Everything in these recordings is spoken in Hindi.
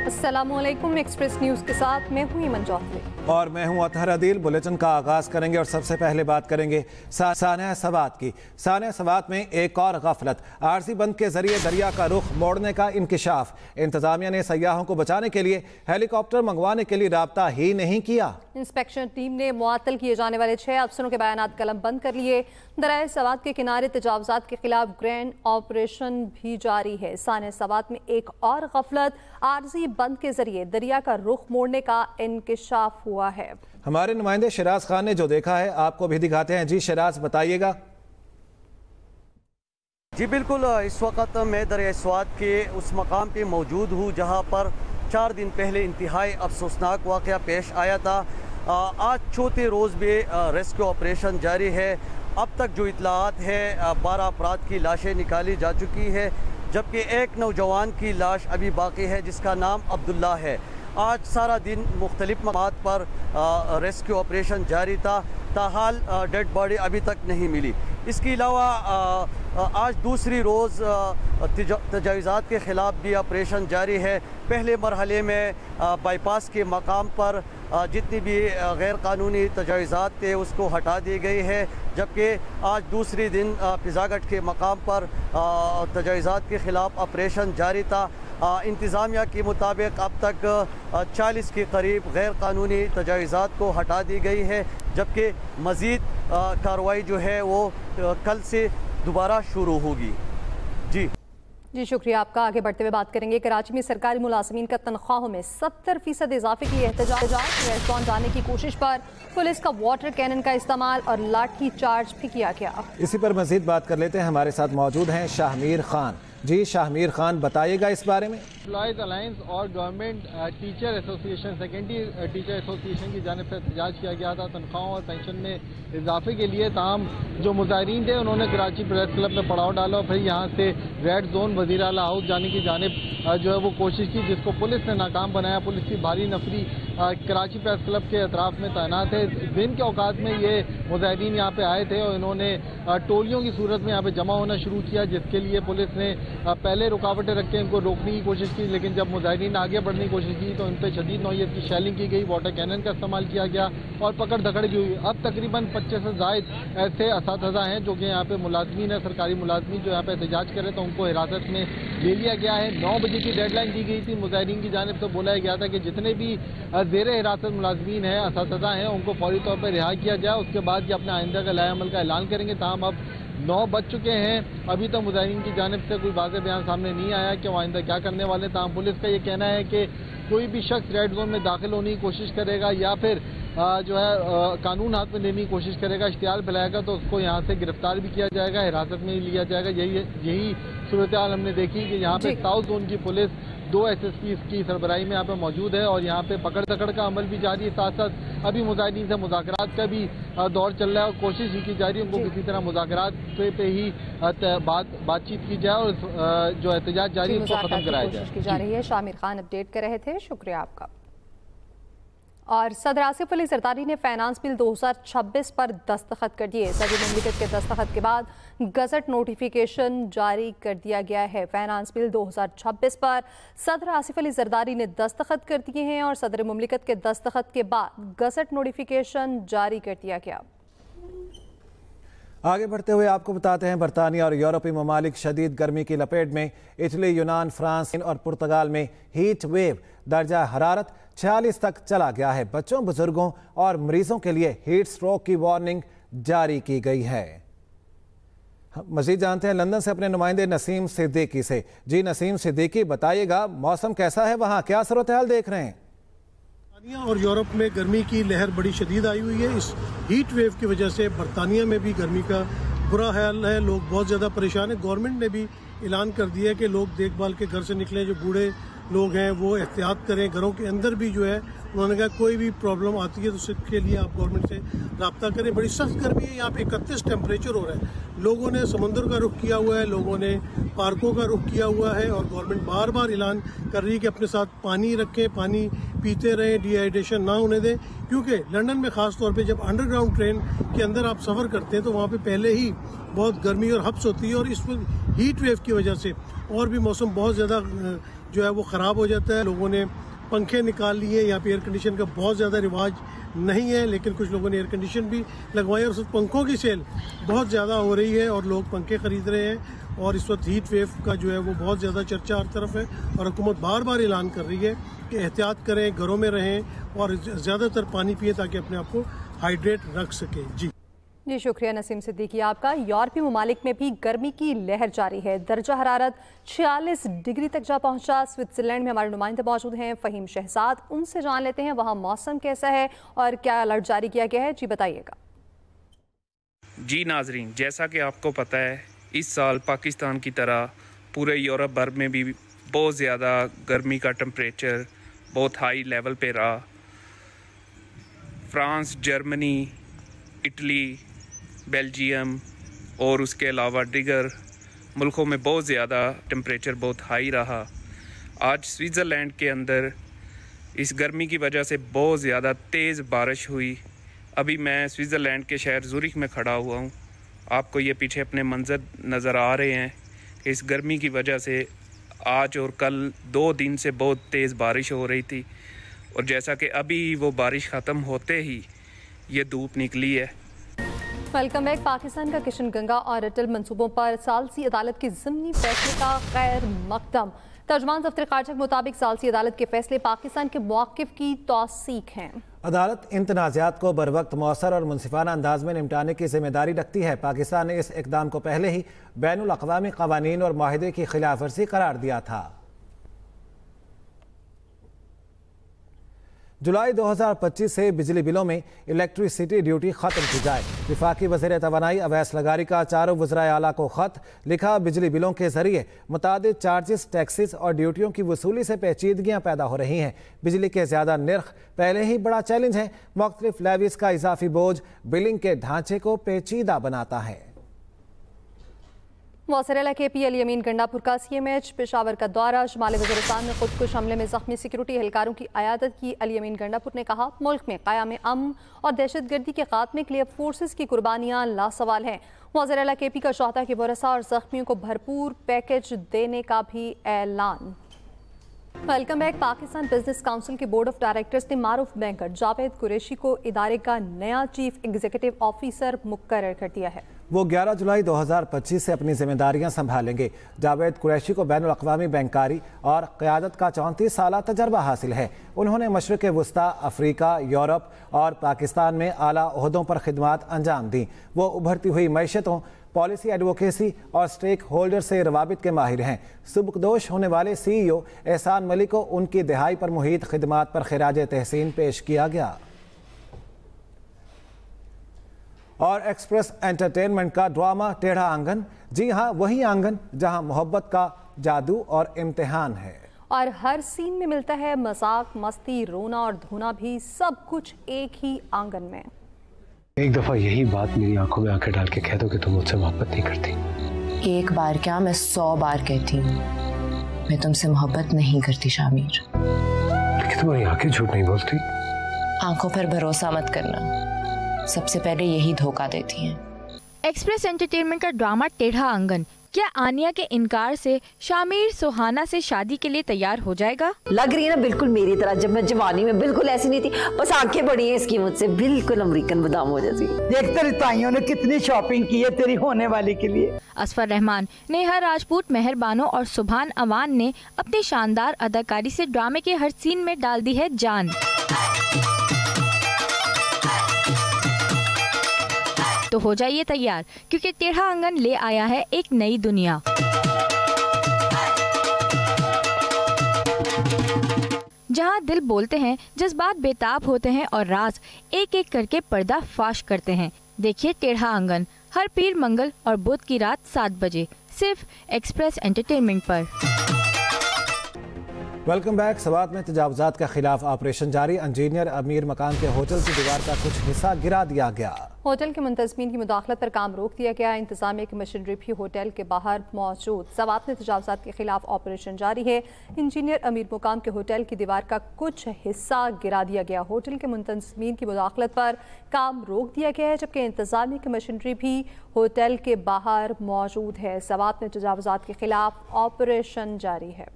अस्सलामुअलैकुम, एक्सप्रेस न्यूज के साथ मैं हूं ईमन चौधरी और मैं हूं अतहर अदील। बुलेटिन का आगाज करेंगे और सबसे पहले बात करेंगे सानिया सवात की। सानिया सवात में एक और गफलत, आरजी बंद के जरिए दरिया का रुख मोड़ने का इंकिशाफ। इंतजामिया ने सयाहों को बचाने के लिए हेलीकॉप्टर मंगवाने के लिए राब्ता ही नहीं किया। इंस्पेक्शन टीम ने मुअत्तल किए जाने वाले 6 अफसरों के बयानात कलम बंद कर लिए। दरिया सवात के किनारे तजावुजात के खिलाफ ग्रैंड ऑपरेशन भी जारी है। सानिया सवात में एक और गफलत, आरजी बंद के जरिए दरिया का रुख मोड़ने का इंकिशाफ हुआ है। हमारे नुमाइंदे शिराज खान ने जो देखा है आपको भी दिखाते हैं। जी शिराज, बताइएगा। जी बिल्कुल, इस वक्त मैं दरिया सवात के उस मकाम पे मौजूद हूँ जहाँ पर 4 दिन पहले इंतहाई अफसोसनाक वाक़या पेश आया था। आज चौथे रोज़ भी रेस्क्यू ऑपरेशन जारी है। अब तक जो इतलात है 12 अफराद की लाशें निकाली जा चुकी है, जबकि एक नौजवान की लाश अभी बाकी है जिसका नाम अब्दुल्ला है। आज सारा दिन मुख्तलिफ मकामात पर रेस्क्यू ऑपरेशन जारी था, ताहाल डेड बॉडी अभी तक नहीं मिली। इसके अलावा आज दूसरी रोज़ तजावुज़ात के ख़िलाफ़ भी ऑपरेशन जारी है। पहले मरहले में बाईपास के मकाम पर जितनी भी गैर कानूनी तजावुज़ात थे उसको हटा दी गई है, जबकि आज दूसरी दिन फिजागट के मकाम पर तजावुज़ात के ख़िलाफ़ ऑपरेशन जारी था। इंतज़ामिया के मुताबिक अब तक 40 के करीब गैर कानूनी तजावुज़ात को हटा दी गई है, जबकि मज़ीद कार्रवाई जो है वो कल से दोबारा शुरू होगी। जी शुक्रिया आपका। आगे बढ़ते हुए बात करेंगे, कराची में सरकारी मुलाजमीन का तनख्वाहों में 70% इजाफे के लिए एहतजाज। रेस्टोरेंट जाने की कोशिश पर पुलिस का वाटर कैनन का इस्तेमाल और लाठी चार्ज भी किया गया। इसी पर मजीद बात कर लेते हैं। हमारे साथ मौजूद हैं शाहमीर खान। जी शाहमीर खान, बताइएगा इस बारे में। एम्प्लॉयज़ अलायंस और government teacher association, secondary teacher association की जानिब से एहतजाज किया गया था तनख्वाहों और पेंशन में इजाफे के लिए। ताहम जो मुजाहिरीन थे उन्होंने कराची प्रेस क्लब में पड़ाव डाला और फिर यहाँ से रेड जोन वज़ीर आला हाउस जाने की जानिब जो है वो कोशिश की, जिसको पुलिस ने नाकाम बनाया। पुलिस की भारी नफरी कराची प्रेस क्लब के अतराफ में तैनात है। दिन के औकात में ये मुजाहिरीन यहाँ पे आए थे और इन्होंने टोलियों की सूरत में यहाँ पे जमा होना शुरू किया, जिसके लिए पुलिस ने पहले रुकावटें रख के इनको रोकने की कोशिश की, लेकिन जब मुजाहिरीन आगे बढ़ने की कोशिश की तो इन पर शदीद नौयत की शेलिंग की गई, वाटर कैनन का इस्तेमाल किया गया और पकड़ धकड़ की हुई। अब तकरीबन 25 से ज़ायद ऐसे असातिज़ा हैं जो कि यहाँ पे मुलाजमीन है, सरकारी मुलाजमीन जो यहाँ पे एहतजाज करे तो उनको हिरासत में ले लिया गया है। 9 बजे की डेडलाइन दी गई थी। मुजाहिरीन की जानिब से बोला गया था कि जितने भी ज़ेर हिरासत मुलाजमीन हैं, असातिज़ा हैं, उनको फौरी तौर पर रिहा किया जाए, उसके बाद ये अपना आइंदा का लाएअमल का ऐलान करेंगे। ताहम अब 9 बज चुके हैं, अभी तक मुजाहिरीन की जानिब से कोई वाज़ेह बयान सामने नहीं आया कि वो आइंदा क्या करने वाले। ताहम पुलिस का ये कहना है कि कोई भी शख्स रेड जोन में दाखिल होने की कोशिश करेगा या फिर जो है कानून हाथ में लेने की कोशिश करेगा, इश्तिहार फैलाएगा तो उसको यहाँ से गिरफ्तार भी किया जाएगा, हिरासत में लिया जाएगा। यही सूरत हाल हमने देखी कि यहाँ पे साउथ जोन की पुलिस 2 SSP की सरबराही में यहाँ पे मौजूद है और यहाँ पे पकड़ दकड़ का अमल भी जारी है। साथ साथ अभी मुजाहिदीन से मुज़ाकरात का भी दौर चल रहा है और कोशिश ही की जा रही है उनको किसी तरह मुज़ाकरात पे ही बातचीत की जाए और जो एहतजाज जारी है उसको खत्म कराया जाए। शामिर खान अपडेट कर रहे थे, शुक्रिया आपका। और सदर आसिफ अली जरदारी ने फाइनेंस बिल 2026 पर दस्तखत कर दिए। सदर मुमलिकत के दस्तखत के बाद गजट नोटिफिकेशन जारी कर दिया गया है। फाइनेंस बिल 2026 पर सदर आसिफ अली जरदारी ने दस्तखत कर दिए हैं और सदर मुमलिकत के दस्तखत के बाद गजट नोटिफिकेशन जारी कर दिया गया। आगे बढ़ते हुए आपको बताते हैं, बरतानिया और यूरोपीय ममालिक शदीद गर्मी की लपेट में। इटली, यूनान, फ्रांस और पुर्तगाल में हीट वेव दर्जा हरारत 46 तक चला गया है। बच्चों, बुजुर्गों और मरीजों के लिए हीट स्ट्रोक की वार्निंग जारी की गई है। मजीद जानते हैं लंदन से अपने नुमाइंदे नसीम सिद्दीकी से। जी नसीम सिद्दीकी, बताइएगा मौसम कैसा है वहाँ, क्या सूरत हाल देख रहे हैं? और यूरोप में गर्मी की लहर बड़ी शदीद आई हुई है। इस हीट वेव की वजह से बरतानिया में भी गर्मी का बुरा हाल है, लोग बहुत ज़्यादा परेशान हैं। गवर्नमेंट ने भी ऐलान कर दिया है कि लोग देखभाल के घर से निकलें, जो बूढ़े लोग हैं वो एहतियात करें। घरों के अंदर भी जो है उन्होंने कहा कोई भी प्रॉब्लम आती है तो उसके लिए आप गवर्नमेंट से रब्ता करें। बड़ी सख्त गर्मी है, यहाँ पे 31 टेम्परेचर हो रहा है। लोगों ने समुद्र का रुख किया हुआ है, लोगों ने पार्कों का रुख किया हुआ है और गवर्नमेंट बार बार ऐलान कर रही है कि अपने साथ पानी रखें, पानी पीते रहें, डिहाइड्रेशन ना होने दें। क्योंकि लंदन में ख़ास तौर पे जब अंडरग्राउंड ट्रेन के अंदर आप सफ़र करते हैं तो वहाँ पे पहले ही बहुत गर्मी और हब्स होती है और इस हीट वेव की वजह से और भी मौसम बहुत ज़्यादा जो है वो ख़राब हो जाता है। लोगों ने पंखे निकाल लिए, यहाँ पे एयर कंडीशन का बहुत ज़्यादा रिवाज नहीं है, लेकिन कुछ लोगों ने एयर कंडीशन भी लगवाए और उस पंखों की सेल बहुत ज़्यादा हो रही है और लोग पंखे खरीद रहे हैं। और इस वक्त हीट वेव का जो है वो बहुत ज़्यादा चर्चा हर तरफ है और हुकूमत बार बार ऐलान कर रही है कि एहतियात करें, घरों में रहें और ज़्यादातर पानी पिए ताकि अपने आप को हाइड्रेट रख सकें। जी शुक्रिया नसीम सिद्दीकी आपका। यूरोपीय ममालिक में भी गर्मी की लहर जारी है। दर्जा हरारत 46 डिग्री तक जा पहुंचा। स्विट्जरलैंड में हमारे नुमाइंदे मौजूद हैं, फ़हीम शहजाद, उनसे जान लेते हैं वहां मौसम कैसा है और क्या अलर्ट जारी किया गया है। जी बताइएगा। जी नाजरीन, जैसा कि आपको पता है इस साल पाकिस्तान की तरह पूरे यूरोप भर में भी बहुत ज़्यादा गर्मी का टेम्परेचर बहुत हाई लेवल पे रहा। फ्रांस, जर्मनी, इटली, बेल्जियम और उसके अलावा दीगर मुल्कों में बहुत ज़्यादा टेम्परेचर बहुत हाई रहा। आज स्विट्ज़रलैंड के अंदर इस गर्मी की वजह से बहुत ज़्यादा तेज़ बारिश हुई। अभी मैं स्विट्ज़रलैंड के शहर ज़ुरिख में खड़ा हुआ हूँ। आपको ये पीछे अपने मंज़र नज़र आ रहे हैं कि इस गर्मी की वजह से आज और कल 2 दिन से बहुत तेज़ बारिश हो रही थी और जैसा कि अभी वो बारिश ख़त्म होते ही ये धूप निकली है। Welcome back. पाकिस्तान का किशन गंगा और अटल मंसूबों पर सालसी अदालत के ज़िमनी फैसले का खैर मकदम। तर्जमान दफ्तर खारजा के मुताबिक सालसी अदालत के फैसले पाकिस्तान के मौक़िफ़ की तौसीक हैं। अदालत इन तनाज़ात को बर वक्त मौसर और मुनसिफाना अंदाज में निपटाने की जिम्मेदारी रखती है। पाकिस्तान ने इस इक़दाम को पहले ही बैनुल अक़वामी क़वानीन और माहिदे की खिलाफ वर्जी करार दिया था। जुलाई 2025 से बिजली बिलों में इलेक्ट्रिसिटी ड्यूटी ख़त्म की जाए। वफाकी वज़ीर तवानाई अवैस लगारी का चारों वज़राए आला को ख़त लिखा। बिजली बिलों के जरिए मुतादिद चार्जेस, टैक्सेस और ड्यूटियों की वसूली से पेचीदगियाँ पैदा हो रही हैं। बिजली के ज़्यादा निर्ख पहले ही बड़ा चैलेंज है। मुख्तलिफ लेवीज़ का इजाफी बोझ बिलिंग के ढांचे को पेचीदा बनाता है। वज़ीर KP अली अमीन गंडापुर का CMH पेशावर का दौरा। शुमाली वज़ीरिस्तान में खुदकुश हमले में ज़ख्मी सिक्योरिटी एहलकारों की अयादत की। अली अमीन गंडापुर ने कहा, मुल्क में क़याम अमन और दहशतगर्दी के खात्मे के लिए फोर्सेस की कुर्बानियाँ लासवाल हैं। वज़ीर KP का शोहदा के वरसा और ज़ख्मियों को भरपूर पैकेज देने का भी ऐलान। Welcome back. Pakistan business council के बोर्ड ऑफ डायरेक्टर्स ने मारूफ बैंकर जावेद कुरैशी को इदारे का नया चीफ एग्जीक्यूटिव ऑफिसर मुकर्रर कर दिया है। वो 11 जुलाई 2025 से अपनी जिम्मेदारियां संभालेंगे। जावेद कुरैशी को बैनुल अक़वामी बैंकारी और क़यादत का 34 साला तजर्बा हासिल है। उन्होंने मशरिक़ वस्ता, अफ्रीका, यूरोप और पाकिस्तान में आला ओहदों पर खिदमात अंजाम दी। वो उभरती हुई मैशतों, पॉलिसी एडवोकेसी और स्टेक होल्डर से रवाबित के माहिर हैं। सुबकदोश होने वाले CEO एहसान मलिक को उनकी दिहाई पर मुहित खिदमात पर खिराज तहसीन पेश किया गया। और एक्सप्रेस एंटरटेनमेंट का ड्रामा टेढ़ा आंगन, जी हाँ वही आंगन जहां मोहब्बत का जादू और इम्तिहान है। और हर सीन में मिलता है मजाक, मस्ती, रोना और धोना भी, सब कुछ एक ही आंगन में। एक दफा यही बात मेरी आंखों में आंखें डाल के कह दो कि तुम मुझसे मोहब्बत नहीं करती। एक बार क्या, मैं 100 बार कहती हूँ मैं तुमसे मोहब्बत नहीं करती शामिर। लेकिन तुम्हारी आंखें झूठ नहीं बोलती। आंखों पर भरोसा मत करना, सबसे पहले यही धोखा देती हैं। एक्सप्रेस एंटरटेनमेंट का ड्रामा टेढ़ा आंगन, क्या आनिया के इनकार से शामिर सुहाना से शादी के लिए तैयार हो जाएगा? लग रही है ना बिल्कुल मेरी तरह। जब मैं जवानी में बिल्कुल ऐसी नहीं थी, बस आंखें बड़ी हैं इसकी मुझसे, बिल्कुल अमेरिकन बादामों जैसी। देख तेरी ताइयों ने कितनी शॉपिंग की है तेरी होने वाली के लिए। असफर रहमान, नेहा राजपूत, मेहर बानो और सुभान अवान ने अपनी शानदार अदाकारी से ड्रामे के हर सीन में डाल दी है जान। तो हो जाइए तैयार, क्योंकि टेढ़ा आंगन ले आया है एक नई दुनिया। जहां दिल बोलते हैं, जज्बात बेताब होते हैं और राज एक एक करके पर्दा फाश करते हैं। देखिए टेढ़ा आंगन हर पीर, मंगल और बुध की रात 7 बजे सिर्फ एक्सप्रेस एंटरटेनमेंट पर। Welcome back. सवात में तजावुजात के खिलाफ ऑपरेशन जारी। इंजीनियर अमीर मकान के होटल की दीवार का कुछ हिस्सा गिरा दिया गया। होटल के मुंतजमीन की मुदाखलत पर काम रोक दिया गया। इंतजामिया की मशीनरी भी होटल के बाहर मौजूद। सवात में तजावुजात के खिलाफ ऑपरेशन जारी है। इंजीनियर अमीर मुकाम के होटल की दीवार का कुछ हिस्सा गिरा दिया गया। होटल के मुंतजमीन की मुदाखलत पर काम रोक दिया गया है, जबकि इंतजामिया की मशीनरी भी होटल के बाहर मौजूद है। सवात में तजावुजात के खिलाफ ऑपरेशन जारी है।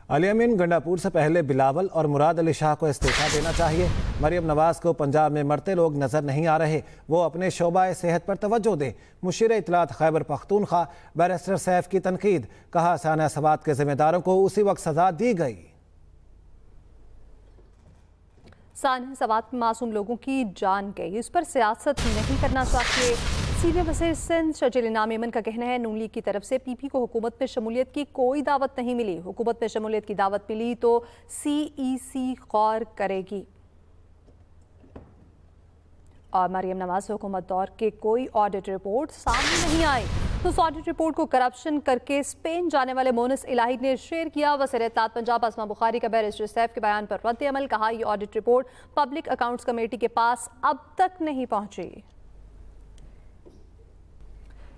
अली अमीन गंडापुर से पहले बिलावल और मुराद अली शाह को इस्तीफा देना चाहिए। मरियम नवाज को पंजाब में मरते लोग नजर नहीं आ रहे, वो अपने शोबा सेहत पर तवज्जो दें। मुशीर इत्तलात खैबर पख्तूनख्वा बैरिस्टर सैफ की तनकीद, कहा साना सवात के जिम्मेदारों को उसी वक्त सजा दी गई। साना सवात में मासूम लोगों की जान गई, उस पर सियासत नहीं करना चाहिए। सीनियर वज़ीर सिंध शजील इनाम मेमन का कहना है, नून लीग की तरफ से पीपी को हुकूमत में शमूलियत की कोई दावत नहीं मिली। हुकूमत में शमूलियत की दावत मिली तो CEC गौर करेगी। और मरियम नवाज हुकूमत दौर के कोई ऑडिट रिपोर्ट सामने नहीं आई, तो उस ऑडिट रिपोर्ट को करप्शन करके स्पेन जाने वाले मोनिस इलाही ने शेयर किया। वज़ीर इत्तलात पंजाब अस्मा बुखारी का बैरिस्टर सैफ के बयान पर रद्द अमल, कहा यह audit report public accounts committee के पास अब तक नहीं पहुंची।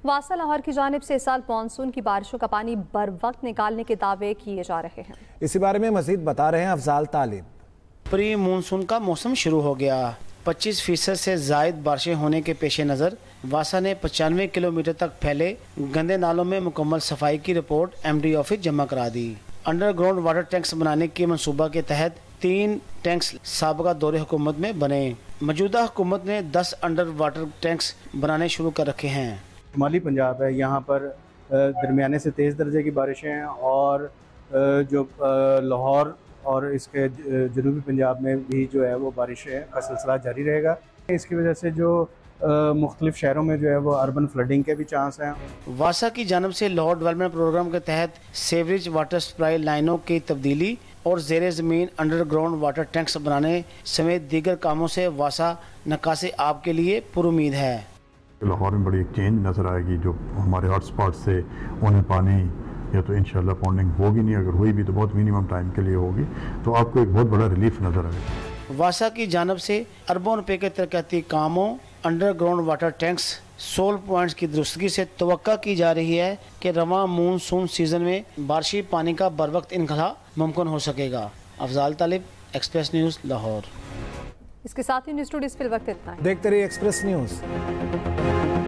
वासा लाहौर की जानिब से इस साल मानसून की बारिशों का पानी बर वक्त निकालने के दावे किए जा रहे हैं। इसी बारे में मजीद बता रहे हैं अफजाल तालिब। प्री मानसून का मौसम शुरू हो गया। 25% से जायद बारिशें होने के पेश नज़र वासा ने 95 किलोमीटर तक फैले गंदे नालों में मुकम्मल सफाई की रिपोर्ट MD ऑफिस जमा करा दी। अंडरग्राउंड वाटर टैंक्स बनाने के मनसूबा के तहत 3 टैंक्स साबका दौरे हुकूमत में बने। मौजूदा हुकूमत ने 10 अंडर वाटर टैंक्स बनाने शुरू कर रखे हैं। शुमाली पंजाब है, यहाँ पर दरमियाने से तेज़ दर्जे की बारिशें हैं और जो लाहौर और इसके जनूबी पंजाब में भी जो है वो बारिशें का सिलसिला जारी रहेगा। इसकी वजह से जो मुख्तलिफ शहरों में जो है वो अर्बन फ्लडिंग के भी चांस हैं। वासा की जानब से लाहौर डेवलपमेंट प्रोग्राम के तहत सीवरेज वाटर सप्लाई लाइनों की तब्दीली और ज़ेरे ज़मीन अंडरग्राउंड वाटर टैंक्स बनाने समेत दीगर कामों से वासा निकासी आब के लिए पुरुमीद है। लाहौर में बड़ी एक चेंज नज़र आएगी, जो हमारे हॉट स्पॉट से उन्हें पानी या तो इंशाल्लाह पॉन्डिंग होगी नहीं, अगर हुई भी तो बहुत मिनिमम टाइम के लिए होगी, तो आपको एक बहुत बड़ा रिलीफ नज़र आएगा। वासा की जानब से अरबों रुपए के तरक्याती कामों अंडरग्राउंड वाटर टैंक्स 16 पॉइंट्स की दुरुस्तगी से तवक्का की जा रही है कि रवां मानसून सीजन में बारिशी पानी का बर वक्त इनखला मुमकिन हो सकेगा। अफजाल तालिब, एक्सप्रेस न्यूज़, लाहौर। इसके साथ ही न्यूज़ टुडे इस वक्त इतना है। देखते रहिए एक्सप्रेस न्यूज़।